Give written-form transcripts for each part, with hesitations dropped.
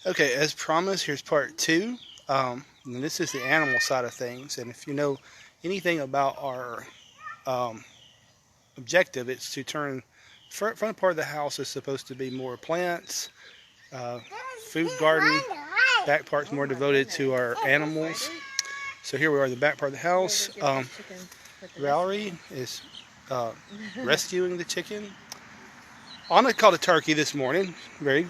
Okay, as promised, here's part two. And this is the animal side of things. And if you know anything about our um, objective, it's to turn front part of the house is supposed to be more plants, uh, food garden. Back part's more devoted to our animals. So here we are, the back part of the house. Valerie is uh, rescuing the chicken. Anna caught a turkey this morning.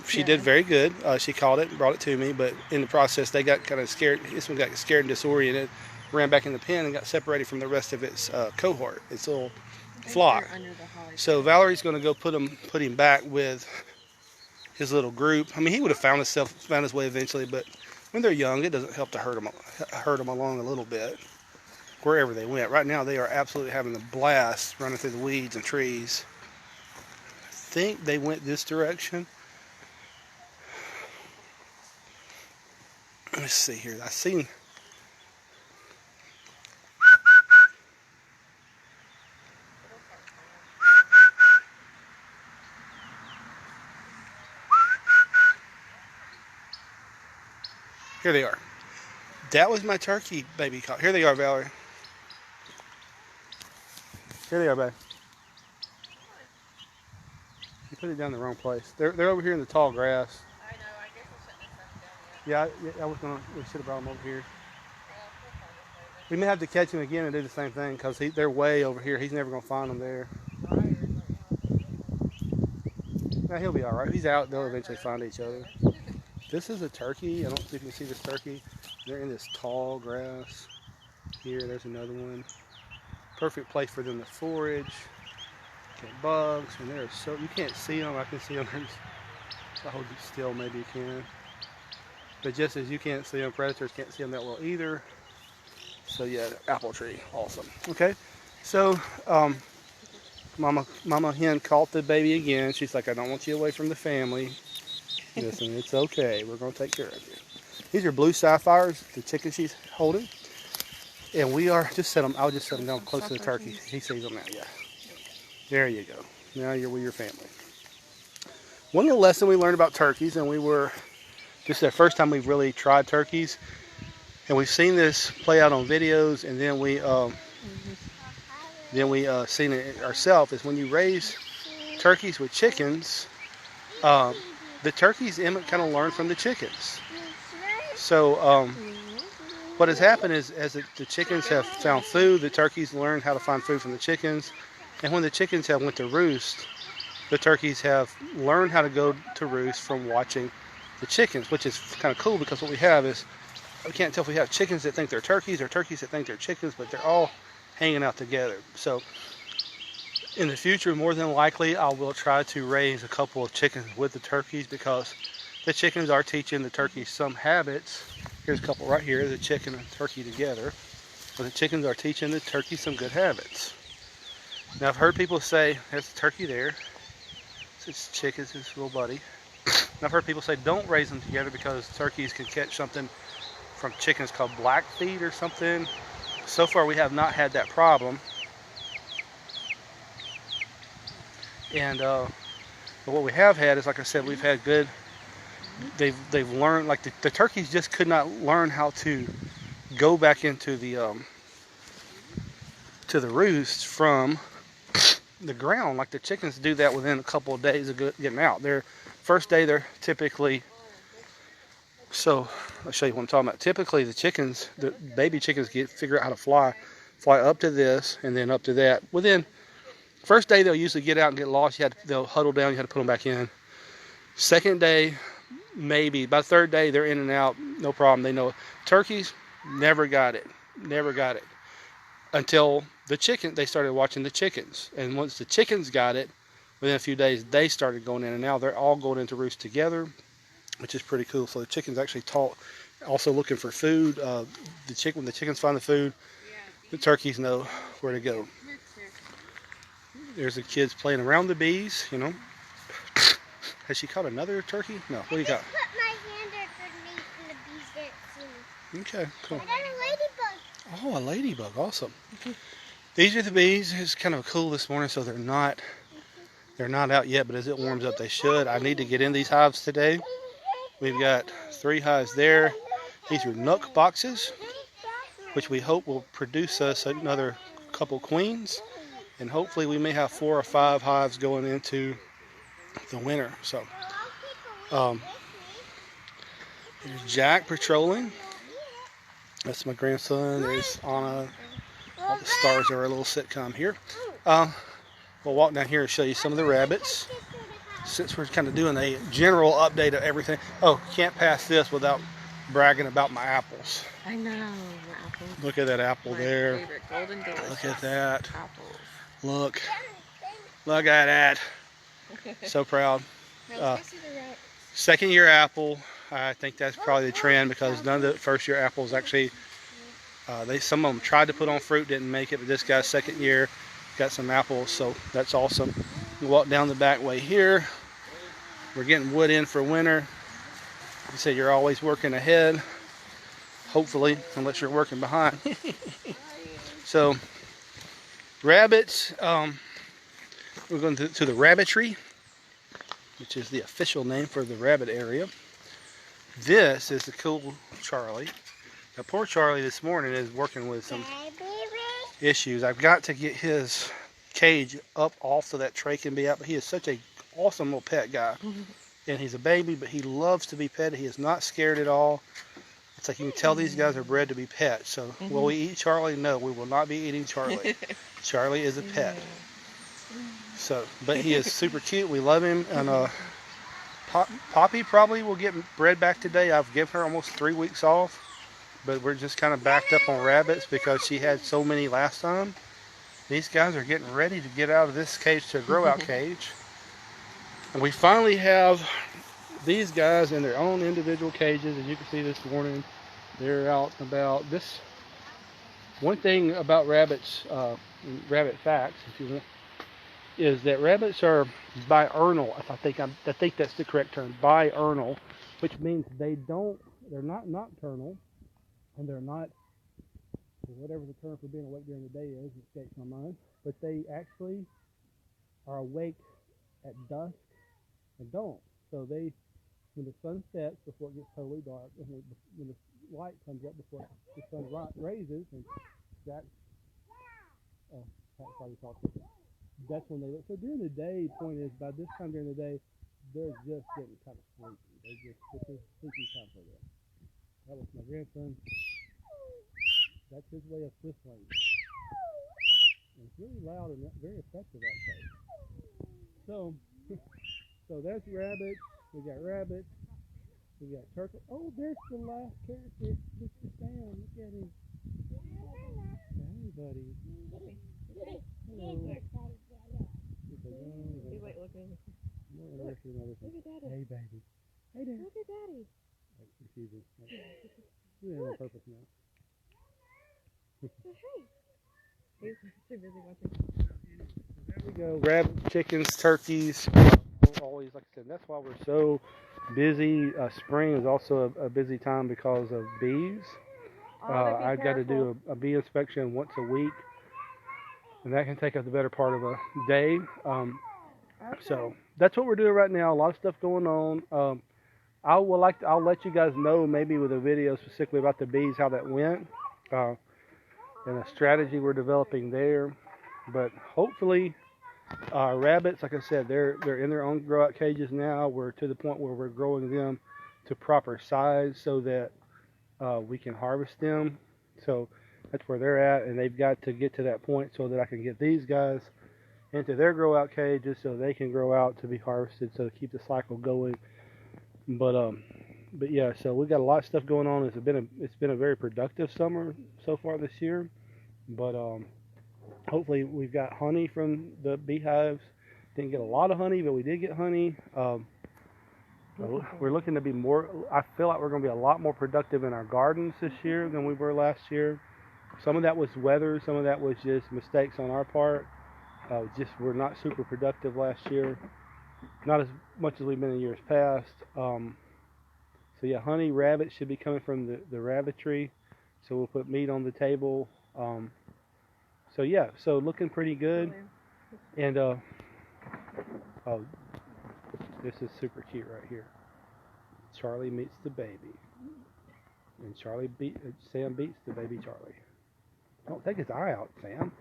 She did very good. She caught it and brought it to me, but in the process, they got kind of scared. This one got scared and disoriented, ran back in the pen and got separated from the rest of its cohort, its little flock. So Valerie's going to go put him back with his little group. I mean, he would have found his way eventually, but when they're young, it doesn't help to hurt them along a little bit wherever they went. Right now, they are absolutely having a blast running through the weeds and trees. Think they went this direction. Let's see here. I seen. Here they are. That was my turkey baby cock. Here they are, Valerie. Here they are, babe. You put it down in the wrong place. They're over here in the tall grass. I know. I guess I shouldn't have set them down Yeah, we should have brought them over here. We may have to catch him again and do the same thing because they're way over here. He's never gonna find them there. Now he'll be all right. He's out. They'll eventually find each other. This is a turkey. I don't think you can see this turkey. They're in this tall grass. Here, there's another one. Perfect place for them to forage. Get bugs, and they're so you can't see them. I can see them. I'll hold it still, maybe you can. But just as you can't see them, predators can't see them that well either. So yeah, apple tree, awesome. Okay, so Mama hen caught the baby again. She's like, I don't want you away from the family. Listen, it's okay. We're gonna take care of you. These are blue sapphires, the chicken she's holding, and we are just set them. I'll just set them down close to the turkey. He sees them now. Yeah. There you go. Now you're with your family. One little lesson we learned about turkeys, and we were just the first time we've really tried turkeys, and we've seen this play out on videos, and then we seen it ourselves. Is when you raise turkeys with chickens, the turkeys kind of learn from the chickens. So what has happened is, as the chickens have found food, the turkeys learn how to find food from the chickens. And when the chickens have went to roost, the turkeys have learned how to go to roost from watching the chickens, which is kind of cool because what we have is, we can't tell if we have chickens that think they're turkeys or turkeys that think they're chickens, but they're all hanging out together. So in the future, more than likely, I will try to raise a couple of chickens with the turkeys because the chickens are teaching the turkeys some habits. Here's a couple right here, the chicken and turkey together. But the chickens are teaching the turkey some good habits. Now I've heard people say, there's a turkey there. It's chicken, it's his little buddy. And I've heard people say don't raise them together because turkeys can catch something from chickens called black feet or something. So far we have not had that problem. And but what we have had is, like I said, we've had good. They've learned, like the turkeys just could not learn how to go back into the to the roost from the ground like the chickens do that within a couple of days of getting out. Their first day they're typically, so I'll show you what I'm talking about. Typically the baby chickens figure out how to fly up to this and then up to that. Within first day they'll usually get out and get lost. They'll huddle down. You have to put them back in. Second day, maybe. By third day they're in and out, no problem. They know. Turkeys never got it. Until they started watching the chickens. And once the chickens got it, within a few days, they started going in. And now they're all going into roost together, which is pretty cool. So the chickens actually taught, also looking for food. When the chickens find the food, the turkeys know where to go. There's the kids playing around the bees, you know. Has she caught another turkey? No. What do you got? I put my hand underneath and the bees didn't see me. Okay, cool. I got a ladybug. Oh, a ladybug. Awesome. These are the bees. It's kind of cool this morning, so they're not out yet, but as it warms up, they should. I need to get in these hives today. We've got 3 hives there. These are Nook boxes, which we hope will produce us another couple queens. And hopefully we may have 4 or 5 hives going into the winter. So um, there's Jack patrolling. That's my grandson. There's Anna. All the stars are a little sitcom here. We'll walk down here and show you some of the rabbits. Since we're kind of doing a general update of everything. Oh, can't pass this without bragging about my apples. I know, the apples. Look at that apple My there. favorite, golden delicious. Look at that. Apples. Look at that. So proud. Second year apple. I think that's probably the trend because none of the first year apples actually, some of them tried to put on fruit, didn't make it, but this guy's second year got some apples, so that's awesome. We walk down the back way here. We're getting wood in for winter. Like I said, you're always working ahead, hopefully, unless you're working behind. So, rabbits, we're going to the rabbitry, which is the official name for the rabbit area. This is the cool Charlie. Now, poor Charlie this morning is working with some issues. I've got to get his cage up off so that Trey can be out, but he is such a awesome little pet guy. And he's a baby, but he loves to be petted. He is not scared at all. It's like you can tell these guys are bred to be pets. So will we eat Charlie? No, we will not be eating Charlie. Charlie is a pet. So, but he is super cute. We love him. And Poppy probably will get bred back today. I've given her almost 3 weeks off, but we're just kind of backed up on rabbits because she had so many last time. These guys are getting ready to get out of this cage to a grow out cage. And we finally have these guys in their own individual cages. As you can see this morning, they're out and about. This one thing about rabbits, rabbit facts, if you want, is that rabbits are diurnal. I think that's the correct term, diurnal, which means they're not nocturnal, and they're not whatever the term for being awake during the day is, it escapes my mind. But they actually are awake at dusk and dawn. So when the sun sets before it gets totally dark, and when the light comes up before the sun raises, and that's that's when they look. So during the day, point is, by this time during the day, they're just getting kind of sleepy. This is sleepy time for them. That was my grandson. That's his way of whistling. And it's really loud and very effective, actually. So that's rabbits. We got rabbits. We got turtle. Oh, there's the last character. Mr. Sam. Look at him. Hey, buddy. Hello. Wait, look at him. Look at Daddy. Hey, baby. Hey, Daddy. Look at Daddy. Excuse me. We're on purpose now. He's too busy watching. There we go. Rabbits, chickens, turkeys. Always, like I said, that's why we're so busy. Spring is also a busy time because of bees. I've got to do a bee inspection once a week, and that can take up the better part of a day. So that's what we're doing right now. A lot of stuff going on. I'll let you guys know maybe with a video specifically about the bees, how that went, and a strategy we're developing there. But hopefully, rabbits, like I said, they're in their own grow out cages now. We're to the point where we're growing them to proper size so that we can harvest them. So that's where they're at, and they've got to get to that point so that I can get these guys into their grow out cages so they can grow out to be harvested, so to keep the cycle going. But yeah, so we've got a lot of stuff going on. It's been a very productive summer so far this year. But hopefully we've got honey from the beehives. Didn't get a lot of honey, but we did get honey. We're looking to be more. I feel like we're going to be a lot more productive in our gardens this year than we were last year. Some of that was weather. Some of that was just mistakes on our part. We're not super productive last year. Not as much as we've been in years past. So yeah, honey, rabbits should be coming from the rabbitry. So we'll put meat on the table. So yeah, so looking pretty good. And oh, this is super cute right here. Charlie meets the baby. And Sam beats the baby Charlie. Don't take his eye out, Sam.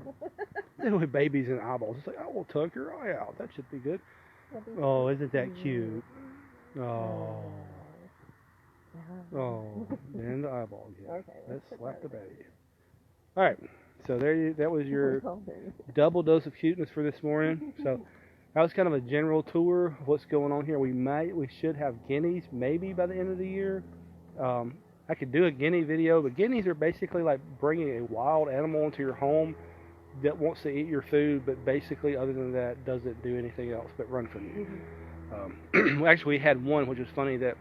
With babies and eyeballs. It's like, I will tuck your eye out. That should be good. Oh, isn't that cute? Oh. Oh. And the eyeballs. Yeah. Okay. Let's slap the baby. All right. So that was your double dose of cuteness for this morning. So that was kind of a general tour of what's going on here. We should have guineas maybe by the end of the year. I could do a guinea video, but guineas are basically like bringing a wild animal into your home that wants to eat your food, but basically other than that doesn't do anything else but run from you. Actually, we had one, which was funny, that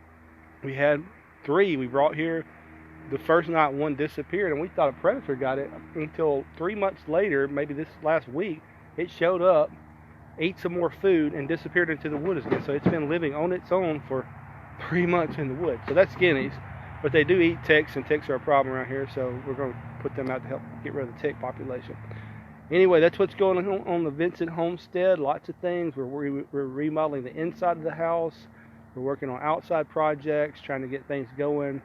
we had 3 we brought here. The first night one disappeared, and we thought a predator got it until 3 months later, maybe this last week, it showed up, ate some more food, and disappeared into the woods again. So it's been living on its own for 3 months in the woods. So that's guineas. But they do eat ticks, and ticks are a problem around here, so we're going to put them out to help get rid of the tick population. Anyway, that's what's going on the Vincent homestead. Lots of things. We're remodeling the inside of the house. We're working on outside projects, trying to get things going.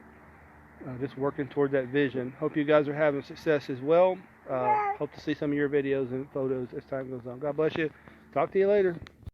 Just working toward that vision. Hope you guys are having success as well. Hope to see some of your videos and photos as time goes on. God bless you. Talk to you later.